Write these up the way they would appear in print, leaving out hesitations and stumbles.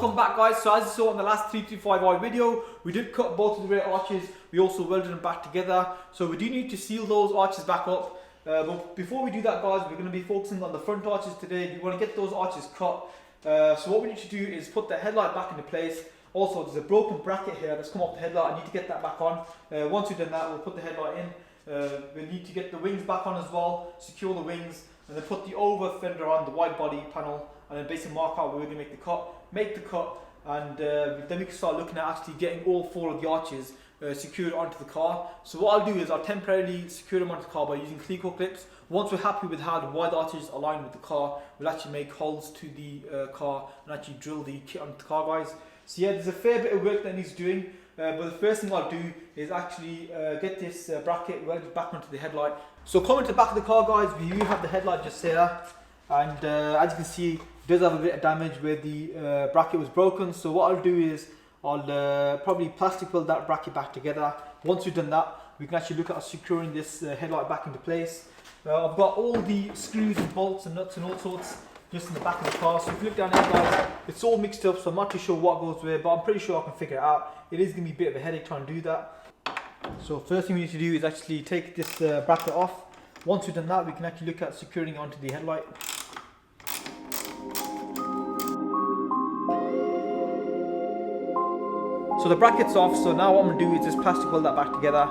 Welcome back guys. So as you saw in the last 335i video, we did cut both of the rear arches. We also welded them back together. So we do need to seal those arches back up. But before we do that guys, we're going to be focusing on the front arches today. We want to get those arches cut. So what we need to do is put the headlight back into place. Also there's a broken bracket here that's come off the headlight. I need to get that back on. Once we've done that, we'll put the headlight in. We need to get the wings back on as well, secure the wings, and then put the over fender on the wide body panel, and then basically mark out where we're going to make the cut, and then we can start looking at actually getting all four of the arches secured onto the car. So what I'll do is I'll temporarily secure them onto the car by using cleco clips. Once we're happy with how the wide arches align with the car, we'll actually make holes to the car and actually drill the kit onto the car guys. So yeah, there's a fair bit of work that needs doing, but the first thing I'll do is actually get this bracket welded back onto the headlight. So coming to the back of the car guys, we do have the headlight just here, and as you can see, it does have a bit of damage where the bracket was broken. So what I'll do is I'll probably plastic weld that bracket back together. Once we've done that, we can actually look at securing this headlight back into place. I've got all the screws and bolts and nuts and all sorts just in the back of the car. So if you look down here guys, it's all mixed up, so I'm not too sure what goes where, but I'm pretty sure I can figure it out. It is going to be a bit of a headache trying to do that. So first thing we need to do is actually take this bracket off. Once we've done that, we can actually look at securing it onto the headlight. So the bracket's off, so now what I'm going to do is just plastic weld that back together.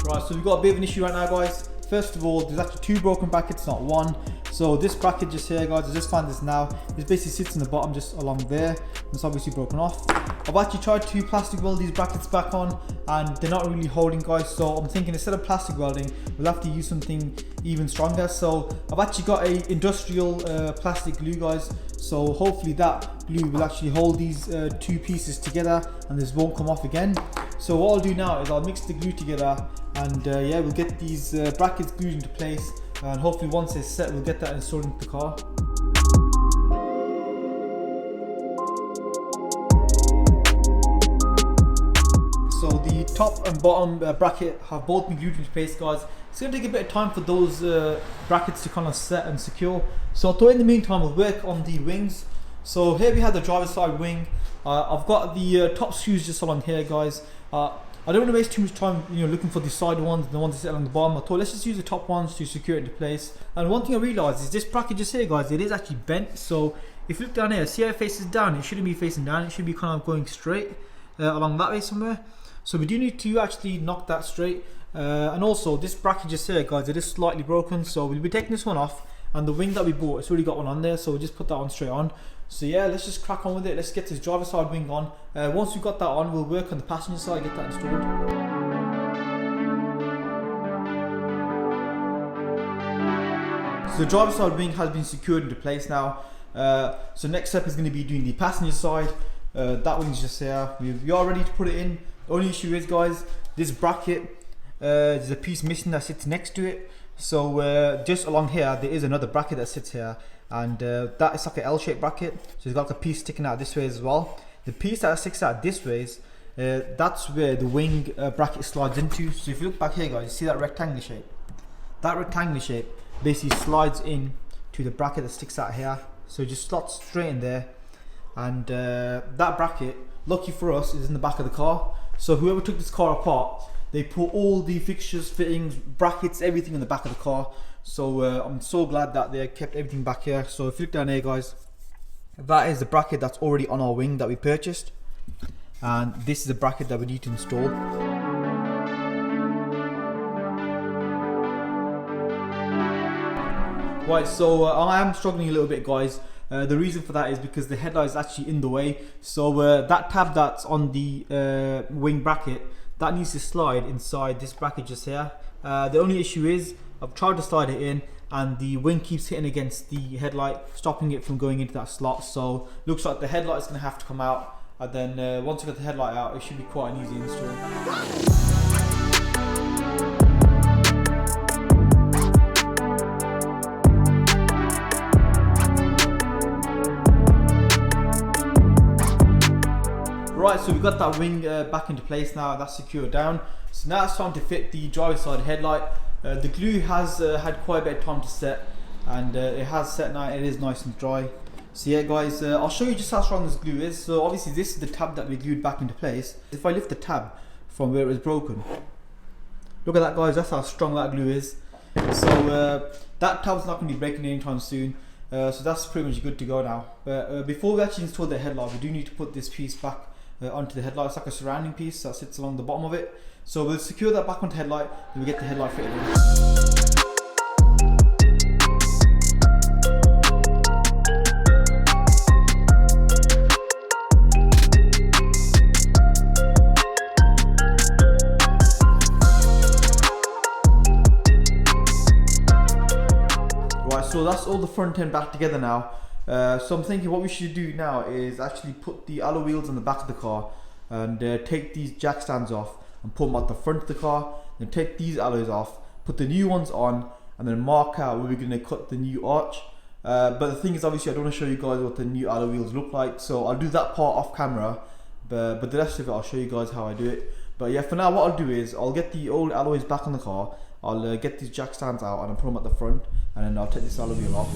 Right, so we've got a bit of an issue right now guys. First of all, there's actually two broken brackets, not one. So this bracket just here guys, I just found this now. It basically sits in the bottom just along there. It's obviously broken off. I've actually tried to plastic weld these brackets back on and they're not really holding guys. So I'm thinking instead of plastic welding, we'll have to use something even stronger. So I've actually got a industrial plastic glue guys. So hopefully that glue will actually hold these two pieces together and this won't come off again. So what I'll do now is I'll mix the glue together and yeah, we'll get these brackets glued into place, and hopefully once it's set, we'll get that installed into the car. So the top and bottom bracket have both been glued into place guys. It's going to take a bit of time for those brackets to kind of set and secure. So I thought in the meantime we'll work on the wings. So here we have the driver's side wing. I've got the top screws just along here guys. I don't want to waste too much time, looking for the side ones, the ones that sit along the bottom. I thought let's just use the top ones to secure it into place. And one thing I realised is this bracket just here guys, it is actually bent. So if you look down here, see how it faces down? It shouldn't be facing down, it should be kind of going straight along that way somewhere. So we do need to actually knock that straight. And also this bracket just here guys, it is slightly broken. So we'll be taking this one off, and the wing that we bought, it's already got one on there, so we'll just put that one straight on. So yeah, let's just crack on with it. Let's get this driver's side wing on. Once we've got that on, we'll work on the passenger side, get that installed. So the driver's side wing has been secured into place now. So next step is going to be doing the passenger side. That wing's just here. We are ready to put it in. The only issue is guys, this bracket, there's a piece missing that sits next to it. So just along here, there is another bracket that sits here, and that is like an L-shaped bracket. So it's got like a piece sticking out this way as well. The piece that sticks out this way, that's where the wing bracket slides into. So if you look back here guys, you see that rectangular shape? That rectangular shape basically slides in to the bracket that sticks out here. So it just slots straight in there, and that bracket, lucky for us, is in the back of the car. So whoever took this car apart, they put all the fixtures, fittings, brackets, everything in the back of the car. So I'm so glad that they kept everything back here. So if you look down here guys, that is the bracket that's already on our wing that we purchased, and this is the bracket that we need to install. Right, so I am struggling a little bit guys. The reason for that is because the headlight is actually in the way. So that tab that's on the wing bracket, that needs to slide inside this bracket just here. The only issue is I've tried to slide it in and the wing keeps hitting against the headlight, stopping it from going into that slot. So looks like the headlight is going to have to come out, and then once we get the headlight out, it should be quite an easy install. Right, so we've got that wing back into place now, that's secured down. So now it's time to fit the driver's side headlight. The glue has had quite a bit of time to set, and it has set now, it is nice and dry. So yeah guys, I'll show you just how strong this glue is. So obviously this is the tab that we glued back into place. If I lift the tab from where it was broken, look at that guys, that's how strong that glue is. So that tab's not going to be breaking anytime soon. So that's pretty much good to go now. But before we actually install the headlight, we do need to put this piece back onto the headlight. It's like a surrounding piece that sits along the bottom of it. So we'll secure that back onto the headlight, and we get the headlight fitted in. So that's all the front end back together now. So I'm thinking what we should do now is actually put the alloy wheels on the back of the car and take these jack stands off and put them at the front of the car. Then take these alloys off, put the new ones on, and then mark out where we're going to cut the new arch. But the thing is, obviously I don't want to show you guys what the new alloy wheels look like, so I'll do that part off camera, but the rest of it I'll show you guys how I do it. But yeah, for now what I'll do is I'll get the old alloys back on the car, I'll get these jack stands out and I'll put them at the front, and then I'll take this alloy wheel off.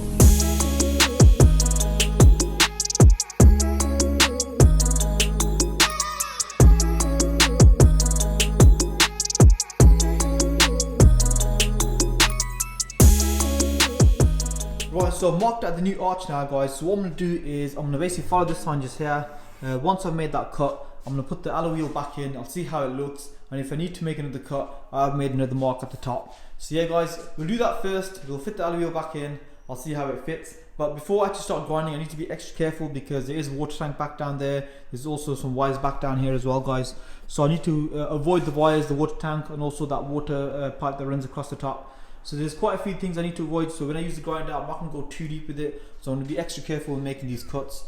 Right, so I've marked out the new arch now guys. So what I'm going to do is I'm going to basically follow this line just here. Once I've made that cut, I'm going to put the alloy wheel back in, I'll see how it looks, and if I need to make another cut, I've made another mark at the top. So yeah guys, we'll do that first, we'll fit the alloy wheel back in, I'll see how it fits. But before I actually start grinding, I need to be extra careful because there is a water tank back down there, there's also some wires back down here as well guys. So I need to avoid the wires, the water tank, and also that water pipe that runs across the top. So there's quite a few things I need to avoid, so when I use the grinder I'm not going to go too deep with it, so I'm going to be extra careful when making these cuts.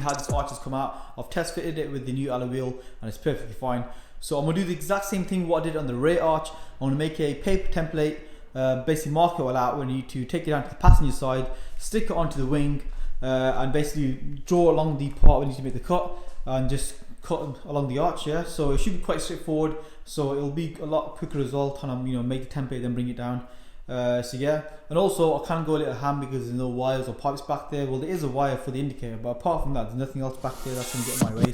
How this arch has come out. I've test fitted it with the new alloy wheel and it's perfectly fine. So I'm going to do the exact same thing what I did on the rear arch. I'm going to make a paper template, basically mark it all out. We need to take it down to the passenger side, stick it onto the wing, and basically draw along the part we need to make the cut, and just cut along the arch. Yeah, so it should be quite straightforward, so it'll be a lot quicker as well, kind of, you know, make the template then bring it down. So yeah, and also I can't go a little ham because there's no wires or pipes back there. Well, there is a wire for the indicator, but apart from that there's nothing else back there that's going to get in my way.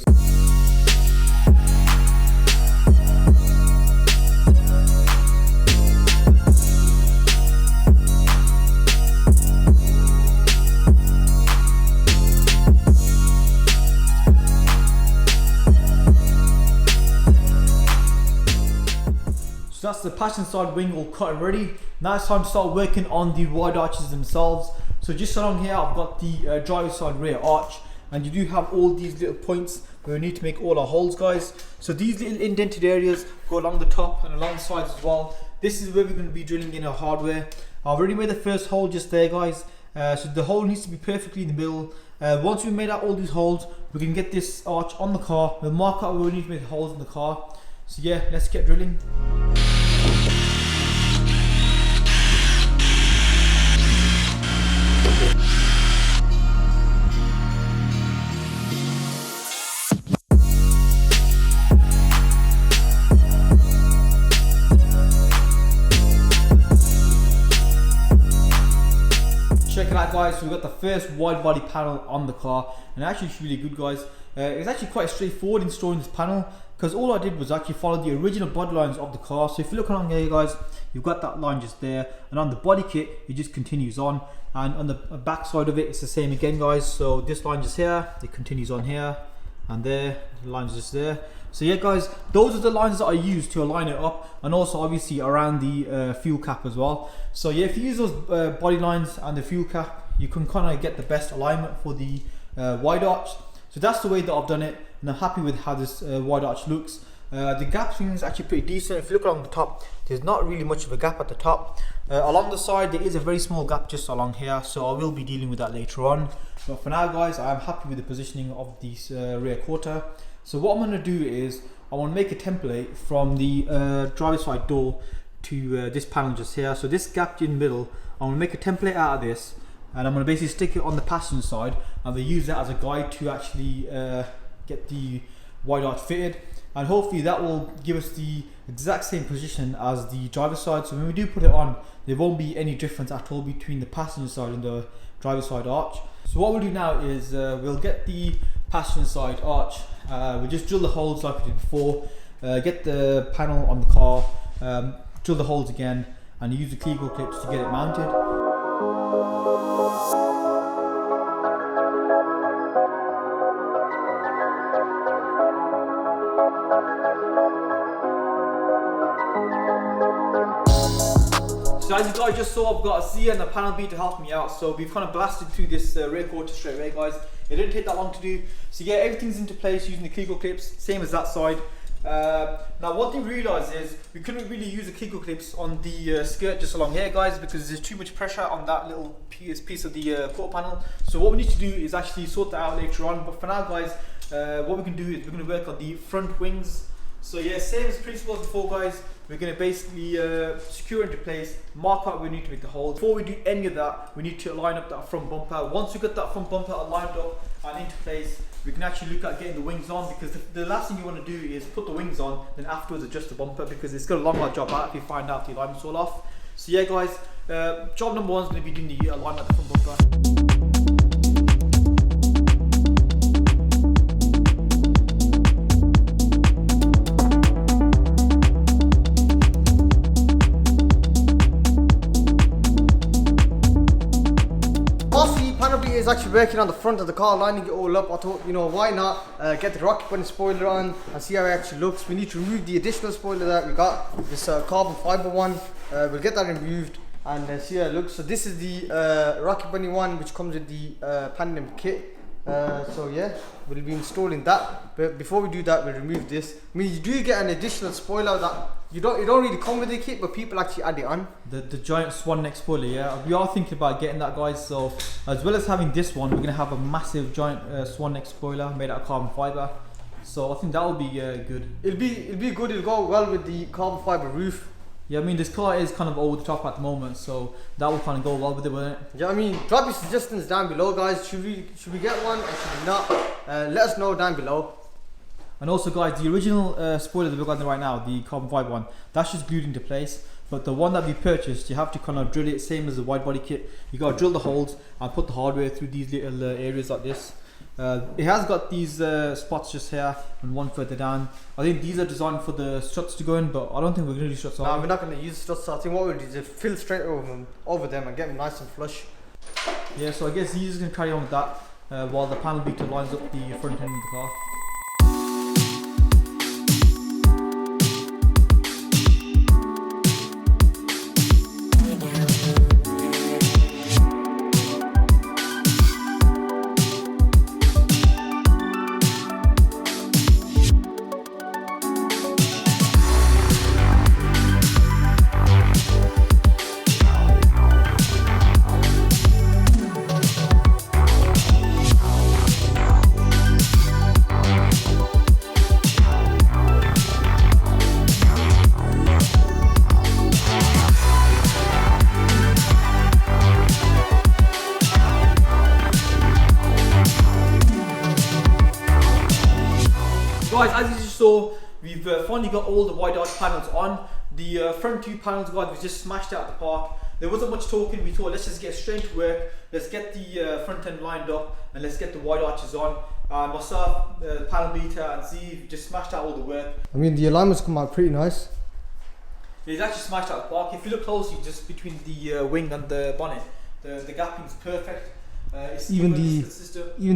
So that's the passenger side wing all cut and ready. Now it's time to start working on the wide arches themselves. So just along here I've got the driver's side rear arch, and you do have all these little points where we need to make all our holes guys. So these little indented areas go along the top and along the sides as well. This is where we're going to be drilling in our hardware. I've already made the first hole just there guys. So the hole needs to be perfectly in the middle. Once we've made out all these holes, we can get this arch on the car. We'll mark out where we need to make the holes in the car. So yeah, let's get drilling. Check it out guys, so we've got the first wide body panel on the car, and actually it's really good guys. It's actually quite straightforward installing this panel, because all I did was actually follow the original body lines of the car. So if you look along here guys, you've got that line just there, and on the body kit it just continues on, and on the back side of it it's the same again guys. So this line just here, it continues on here, and there, the line's just there. So yeah guys, those are the lines that I use to align it up, and also obviously around the fuel cap as well. So yeah, if you use those body lines and the fuel cap, you can kind of get the best alignment for the wide arch. So that's the way that I've done it, and I'm happy with how this wide arch looks. The gap swing is actually pretty decent. If you look along the top, there's not really much of a gap at the top. Along the side there is a very small gap just along here, so I will be dealing with that later on. But for now guys, I'm happy with the positioning of this rear quarter. So what I'm going to do is I want to make a template from the driver's side door to this panel just here. So this gap in the middle, I'm going to make a template out of this, and I'm going to basically stick it on the passenger side, and we'll use that as a guide to actually get the wide arch fitted, and hopefully that will give us the exact same position as the driver's side. So when we do put it on, there won't be any difference at all between the passenger side and the driver's side arch. So what we'll do now is we'll get the passenger side arch, we'll just drill the holes like we did before, get the panel on the car, drill the holes again, and use the Kegel clips to get it mounted. So as you guys just saw, I've got a Z and a panel B to help me out. So we've kind of blasted through this rear quarter straight away, guys. It didn't take that long to do. So yeah, everything's into place using the Kegel clips, same as that side. Now one thing we realised is we couldn't really use the Kegel clips on the skirt just along here, guys, because there's too much pressure on that little piece of the quarter panel. So what we need to do is actually sort that out later on. But for now, guys, what we can do is we're going to work on the front wings. So yeah, same as principles before, guys. We're going to basically secure into place, mark out where we need to make the holes. Before we do any of that, we need to line up that front bumper. Once we get that front bumper lined up and into place, we can actually look at getting the wings on, because the last thing you want to do is put the wings on, then afterwards adjust the bumper, because it's got a long hard job out if you find out the alignment's all off. So yeah, guys, job number one is going to be doing the alignment of the front bumper. Is actually working on the front of the car, lining it all up. I thought, you know, why not get the rocket bunny spoiler on and see how it actually looks. We need to remove the additional spoiler that we got, this carbon fiber one. We'll get that removed and see how it looks. So this is the rocket bunny one, which comes with the Pandem kit. So yeah, we'll be installing that. But before we do that, we'll remove this. I mean, you do get an additional spoiler that it don't really come with the kit, but people actually add it on. The giant swan neck spoiler, yeah. We are thinking about getting that, guys. So as well as having this one, we're gonna have a massive giant swan neck spoiler made out of carbon fiber. So I think that will be good. It'll be good. It'll go well with the carbon fiber roof. Yeah, I mean, this car is kind of over the top at the moment, so that will kind of go well with it, won't it? Yeah, I mean, drop your suggestions down below, guys. Should we get one or should we not? Let us know down below. And also, guys, the original spoiler that we've got right now, the carbon fiber one, that's just glued into place. But the one that we purchased, you have to kind of drill it, same as the wide body kit. You got to drill the holes and put the hardware through these little areas like this. It has got these spots just here and one further down. I think these are designed for the struts to go in, but I don't think we're going to do struts. No, we're not going to use struts. I think what we'll do is fill straight over them and get them nice and flush. Yeah, so I guess he's going to carry on with that while the panel beater lines up the front end of the car. Guys, as you just saw, we've finally got all the wide arch panels on. The front two panels, guys, we just smashed out the park. There wasn't much talking. We thought, let's just get straight to work. Let's get the front end lined up and let's get the wide arches on. Myself, the panel beater and Z just smashed out all the work. I mean, the alignments come out pretty nice. He's actually smashed out the park. If you look closely, just between the wing and the bonnet, the gapping is perfect. It's even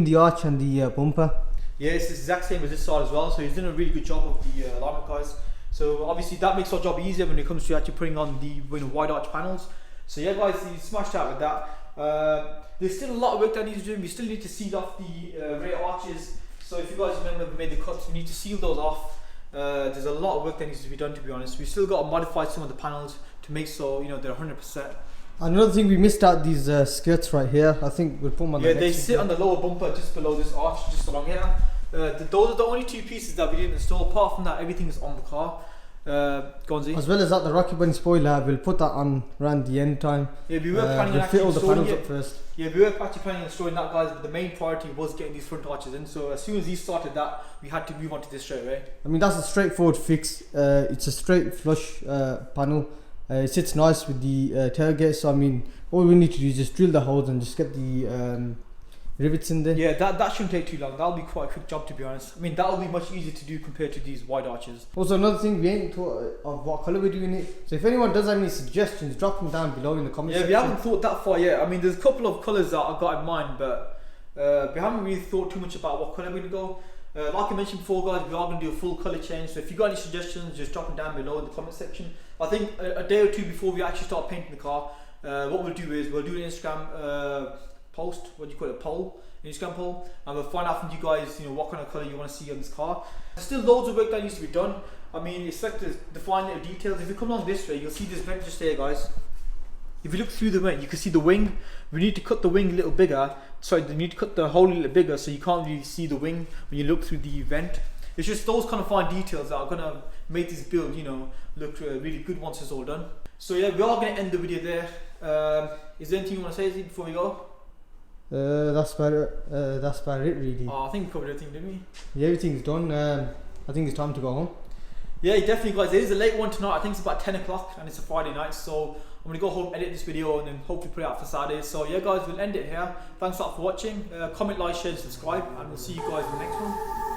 the arch and the bumper. Yeah, it's the exact same as this side as well. So he's done a really good job of the alignment, guys. So obviously that makes our job easier when it comes to actually putting on the wide arch panels. So yeah, guys, he smashed out with that. There's still a lot of work that needs to do. We still need to seal off the rear arches. So if you guys remember, we made the cuts. We need to seal those off. There's a lot of work that needs to be done, to be honest. We still got to modify some of the panels to make so they're 100%. Another thing, we missed out these skirts right here. I think we'll put them on the next they sit on the lower bumper just below this arch, just along here. Those are the only two pieces that we didn't install. Apart from that, everything is on the car. Go on, Z. As well as that, the Rocky Bunny spoiler, we'll put that on around the end time. Yeah, we were planning we'll on fit all actually the panels installing up first. Yeah, we were actually planning on installing that, guys, but the main priority was getting these front arches in. So as soon as he started that, we had to move on to this straight away. I mean, that's a straightforward fix. It's a straight flush panel. It sits nice with the tailgate. So I mean, all we need to do is just drill the holes and just get the rivets in there. Yeah, that shouldn't take too long. That'll be quite a quick job, to be honest. I mean, that'll be much easier to do compared to these wide arches. Also, another thing, we ain't thought of what colour we're doing it. So if anyone does have any suggestions, drop them down below in the comments section. Yeah, we haven't thought that far yet. I mean, there's a couple of colours that I've got in mind, but we haven't really thought too much about what colour we're going to go. Like I mentioned before, guys, we are going to do a full colour change. So if you've got any suggestions, just drop them down below in the comment section. I think a day or two before we actually start painting the car, what we'll do is we'll do an Instagram post, what do you call it, poll, Instagram poll, and we'll find out from you guys, what kind of colour you want to see on this car. There's still loads of work that needs to be done. I mean, it's like to define the details. If you come along this way, you'll see this vent just there, guys. If you look through the vent, you can see the wing. We need to cut the wing a little bigger. Sorry, we need to cut the hole a little bigger so you can't really see the wing when you look through the vent. It's just those kind of fine details that are going to make this build, look really good once it's all done. So yeah, we are going to end the video there. Is there anything you want to say, Z, before we go? That's about it really. Oh, I think we covered everything, didn't we? Yeah, everything's done. I think it's time to go home. Yeah, definitely, guys. It is a late one tonight. I think it's about 10 o'clock and it's a Friday night. So I'm going to go home, edit this video, and then hopefully put it out for Saturday. So yeah, guys, we'll end it here. Thanks a lot for watching. Comment, like, share, and subscribe, and we'll see you guys in the next one.